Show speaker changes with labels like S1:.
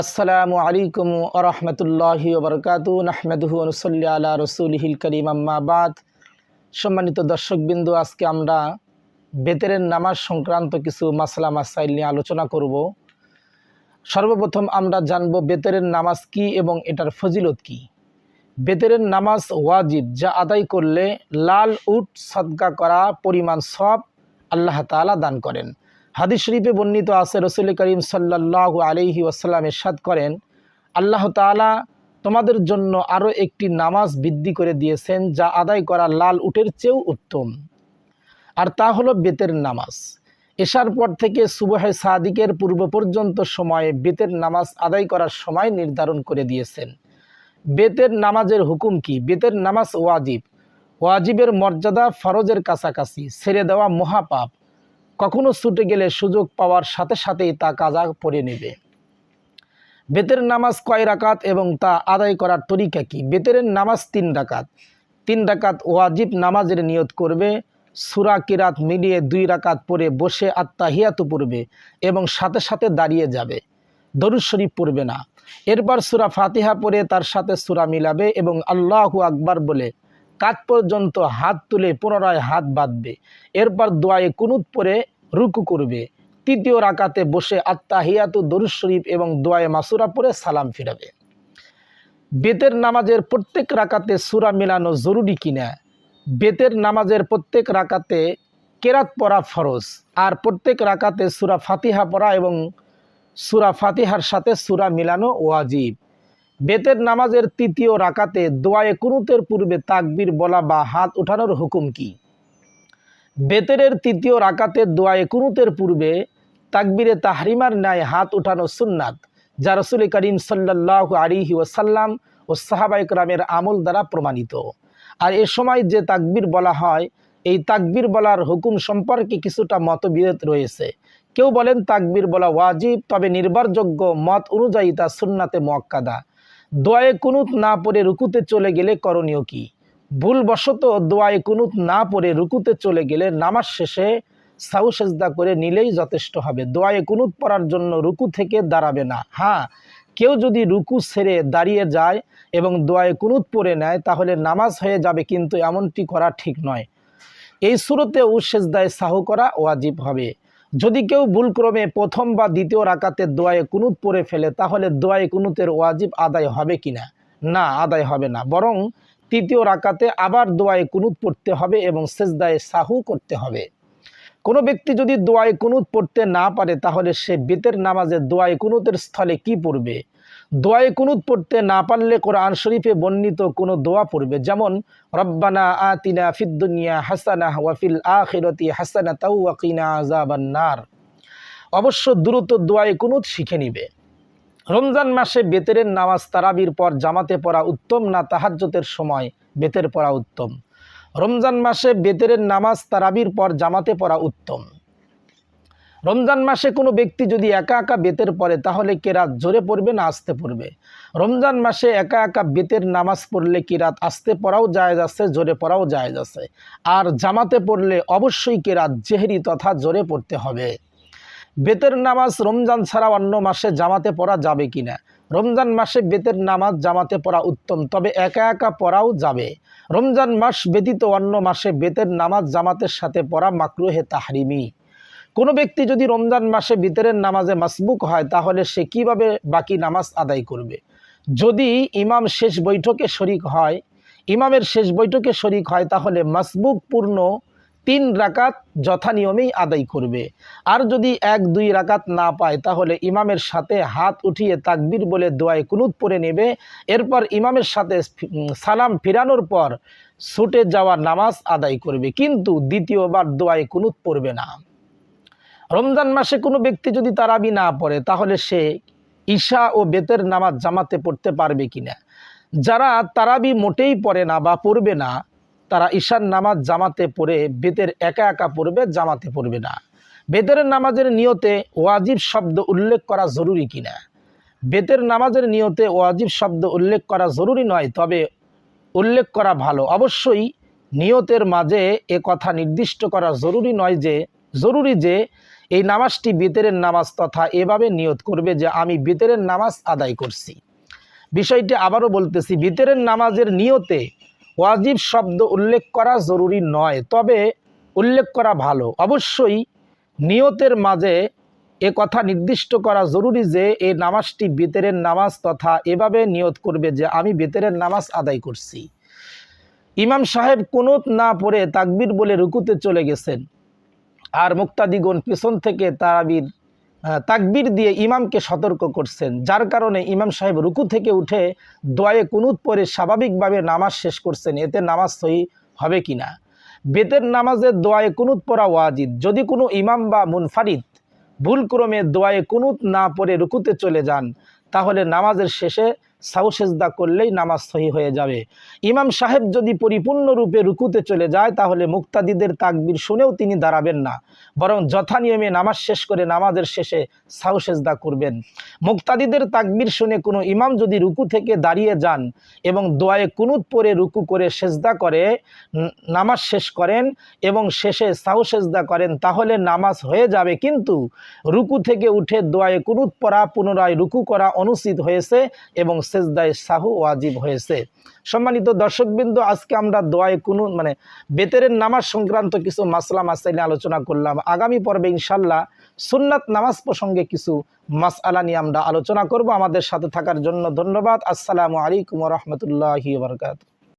S1: আসসালামু আলাইকুম ওয়া রাহমাতুল্লাহি ওয়া বারাকাতুহু নাহমাদুহু ওয়া নুসাল্লি আলা রাসূলিহিল কারীম আম্মা বাদ। সম্মানিত দর্শকবৃন্দ, আজকে আমরা বেতেরের নামাজ সংক্রান্ত কিছু মাসলা মাসাইল নিয়ে আলোচনা করব। সর্বপ্রথম আমরা জানব বেতেরের নামাজ কি এবং এটার ফজিলত কি। বেতেরের নামাজ ওয়াজিব, যা আদায় করলে লাল উট সদকা করা পরিমাণ সওয়াব আল্লাহ তাআলা দান করেন। হাদিস শরীফে বর্ণিত আছে, রাসূল করিম সাল্লাল্লাহু আলাইহি ওয়াসাল্লাম ইরশাদ করেন, আল্লাহ তাআলা তোমাদের জন্য আরও একটি নামাজ বৃদ্ধি করে দিয়েছেন, যা আদায় করা লাল উটের চেয়েও উত্তম। আর তা হলো বেতের নামাজ। এশার পর থেকে সুবহে সাদিকের পূর্ব পর্যন্ত সময়ে বেতের নামাজ আদায় করার সময় নির্ধারণ করে দিয়েছেন। বেতের নামাজের হুকুম কি? বেতের নামাজ ওয়াজিব। ওয়াজিবের মর্যাদা ফরজের কাছাকাছি। ছেড়ে দেওয়া মহাপাপ। কখনো ছুটে গেলে সুযোগ পাওয়ার সাথে সাথেই তা কাজা পড়ে নেবে। বেতের নামাজ কয় রাকাত এবং তা আদায় করার তরিকা কি? বেতেরের নামাজ 3 রাকাত। 3 রাকাত ওয়াজিব নামাজের নিয়ত করবে। সূরা কিরাত মিলিয়ে 2 রাকাত পড়ে বসে আত্তাহিয়াতু পড়বে এবং সাথে সাথে দাঁড়িয়ে যাবে, দরুদ শরীফ পড়বে না। এরপর সূরা ফাতিহা পড়ে তার সাথে সূরা মিলাবে এবং আল্লাহু আকবার বলে কাঁধ পর্যন্ত হাত তুলে পুনরায় হাত বাঁধবে। এরপর দোয়ায়ে কুনুত পড়ে রুকু করবে। 3য় রাকাতে বসে আত্তাহিয়াতু, দরুদ শরীফ এবং দোয়ায়ে মাসুরা পড়ে সালাম ফিরাবে। বেতের নামাজের প্রত্যেক রাকাতে সূরা মিলানো জরুরি কিনা? বেতের নামাজের প্রত্যেক রাকাতে কেরাত পড়া ফরজ, আর প্রত্যেক রাকাতে সূরা ফাতিহা পড়া এবং সূরা ফাতিহার সাথে সূরা মিলানো ওয়াজিব। বেতের নামাজের 3য় রাকাতে দোয়ায়ে কুনুতের পূর্বে তাকবীর বলা বা হাত উঠানোর হুকুম কি? বেতেরের 3য় রাকাতে দোয়ায়ে কুনুতের পূর্বে তাকবীরে তাহরিমার ন্যায় হাত উঠানো সুন্নাত, যা রাসূল করিম সাল্লাল্লাহু আলাইহি ওয়াসাল্লাম ও সাহাবায়ে কেরামের আমল দ্বারা প্রমাণিত। আর এ সময় যে তাকবীর বলা হয়, এই তাকবীর বলার হুকুম সম্পর্কে কিছুটা মতবিরোধ রয়েছে। কেউ বলেন তাকবীর বলা ওয়াজিব, তবে নির্ভরযোগ্য মত অনুযায়ী তা সুন্নাতে মুআক্কাদা। দোয়ায়ে কুনুত না পড়ে রুকুতে চলে গেলে করণীয় কি? ভুলবশত দোয়ায়ে কুনুত না পড়ে রুকুতে চলে গেলে নামাজ শেষে সাহু সেজদা করে নিলেই যথেষ্ট হবে। দোয়ায়ে কুনুত পড়ার জন্য রুকু থেকে দাঁড়াবে না। হ্যাঁ, কেউ যদি রুকু ছেড়ে দাঁড়িয়ে যায় এবং দোয়ায়ে কুনুত পড়ে নেয় তাহলে নামাজ হয়ে যাবে, কিন্তু এমনটি করা ঠিক নয়। এই সুরতেও সেজদায় সাহু করা ওয়াজিব হবে। যদি কেউ ভুলক্রমে প্রথম বা 2য় রাকাতে দোয়ায়ে কুনুত পড়ে ফেলে তাহলে দোয়ায়ে কুনুতের ওয়াজিব আদায় হবে কিনা? না, আদায় হবে না, বরং 3য় রাকাতে আবার দোয়ায়ে কুনুত পড়তে হবে এবং সেজদায় সাহু করতে হবে। কোনো ব্যক্তি যদি দোয়ায়ে কুনুত পড়তে না পারে তাহলে সে বেতের নামাজে দোয়ায়ে কুনুতের স্থলে কি পড়বে? দোয়ায়ে কুনুত পড়তে না পারলে কোরআন শরীফে বর্ণিত কোনো দোয়া পড়বে, যেমন রব্বানা আতিনা ফিদ দুনিয়া হাসানাহ ওয়া ফিল আখিরাতি হাসানাতাও ওয়া কিনা আযাবান নার। অবশ্য দ্রুত দোয়ায়ে কুনুত শিখে নিবে। রমজান মাসে বেতেরের নামাজ তারাবির পর জামাতে পড়া উত্তম না তাহাজ্জুদের সময় বেতের পড়া উত্তম? রমজান মাসে বেতেরের নামাজ তারাবির পর জামাতে পড়া উত্তম। রমজান মাসে কোনো ব্যক্তি যদি একা একা বেতের পড়ে তাহলে কেরাত জোরে পড়বে না আস্তে পড়বে? রমজান মাসে একা একা বেতের নামাজ পড়লে কেরাত আস্তে পড়াও জায়েজ আছে, জোরে পড়াও জায়েজ আছে। আর জামাতে পড়লে অবশ্যই কেরাত জেহরি তথা জোরে পড়তে হবে। বেতের নামাজ রমজান ছাড়া অন্য মাসে জামাতে পড়া যাবে কিনা? রমজান মাসে বেতের নামাজ জামাতে পড়া উত্তম, তবে একা একা পড়াও যাবে। রমজান মাস ব্যতীত অন্য মাসে বেতের নামাজ জামাতের সাথে পড়া মাকরুহে তাহরিমি। কোনো ব্যক্তি যদি রমজান মাসে বেতেরের নামাজে মাসবুক হয় তাহলে সে কিভাবে বাকি নামাজ আদায় করবে? যদি ইমাম শেষ বৈঠকে শরিক হয়, ইমামের শেষ বৈঠকে শরিক হয় তাহলে মাসবুক পূর্ণ 3 রাকাত যথানিয়মেই আদায় করবে। আর যদি 1-2 রাকাত না পায় তাহলে ইমামের সাথে হাত উঠিয়ে তাকবীর বলে দোয়ায়ে কুনুত পড়ে নেবে। এরপর ইমামের সাথে সালাম ফিরানোর পর ছুটে যাওয়া নামাজ আদায় করবে, কিন্তু দ্বিতীয়বার দোয়ায়ে কুনুত পড়বে না। রমজান মাসে কোনো ব্যক্তি যদি তারাবি না পড়ে তাহলে সে ঈশা ও বেতের নামাজ জামাতে পড়তে পারবে কিনা? যারা তারাবি মোটেই পড়ে না বা পড়বে না তারা ঈশার নামাজ জামাতে পড়ে বেতের একা একা পড়বে, জামাতে পড়বে না। বেতের নামাজের নিয়তে ওয়াজিব শব্দ উল্লেখ করা জরুরি কিনা? বেতের নামাজের নিয়তে ওয়াজিব শব্দ উল্লেখ করা জরুরি নয়, তবে উল্লেখ করা ভালো। অবশ্যই নিয়তের মাঝে এ কথা নির্দিষ্ট করা জরুরি যে এই নামাজটি বিতরের নামাজ তথা এভাবে নিয়ত করবে যে আমি বিতরের নামাজ আদায় করছি। বিষয়টি আবারও বলতেছি, বিতরের নামাজের নিয়তে ওয়াজিব শব্দ উল্লেখ করা জরুরি নয়, তবে উল্লেখ করা ভালো। অবশ্যই নিয়তের মাঝে এ কথা নির্দিষ্ট করা জরুরি যে এই নামাজটি বিতরের নামাজ তথা এভাবে নিয়ত করবে যে আমি বিতরের নামাজ আদায় করছি। ইমাম সাহেব কুনুত না পড়ে তাকবীর বলে রুকুতে চলে গেছেন, আর মুক্তাদিগণ পিছন থেকে তাকবীর দিয়ে ইমামকে সতর্ক করছেন, যার কারণে ইমাম সাহেব রুকু থেকে উঠে দোয়ায়ে কুনুত পড়ে স্বাভাবিকভাবে নামাজ শেষ করছেন। এতে নামাজ সহি হবে কিনা? বেতের নামাজে দোয়ায়ে কুনুত পড়া ওয়াজিব। যদি কোনো ইমাম বা মুনফারিদ ভুলক্রমে দোয়ায়ে কুনুত না পড়ে রুকুতে চলে যান, তাহলে নামাজের শেষে সাহু সেজদা করলেই নামাজ সহি হয়ে যাবে। ইমাম সাহেব যদি পরিপূর্ণরূপে রুকুতে চলে যায়, তাহলে মুক্তাদিদের তাকবীর শুনেও তিনি দাঁড়াবেন না, বরং যথানিয়মে নামাজ শেষ করে নামাজের শেষে সাহু সেজদা করবেন। মুক্তাদিদের তাকবীর শুনে কোনো ইমাম যদি রুকু থেকে দাঁড়িয়ে যান এবং দোয়ায়ে কুনুত পড়ে রুকু করে সেজদা করে নামাজ শেষ করেন এবং শেষে সাহু সেজদা করেন, তাহলে নামাজ হয়ে যাবে, কিন্তু রুকু থেকে উঠে দোয়ায়ে কুনুত পড়া পুনরায় রুকু করা অনুচিত হয়েছে এবং সেজদায় সাহু ওয়াজিব হয়েছে। সম্মানিত দর্শকবৃন্দ, আজকে আমরা দোয়ায়ে কুনুত বেতেরের নামাজ সংক্রান্ত কিছু মাসলা মাসাইল আলোচনা করলাম। আগামী পর্বে ইনশাল্লাহ সুন্নাত নামাজ প্রসঙ্গে কিছু মাসআলা নিয়ে আমরা আলোচনা করব। আমাদের সাথে থাকার জন্য ধন্যবাদ। আসসালামু আলাইকুম ওয়া রাহমাতুল্লাহি ওয়া বারাকাতুহু।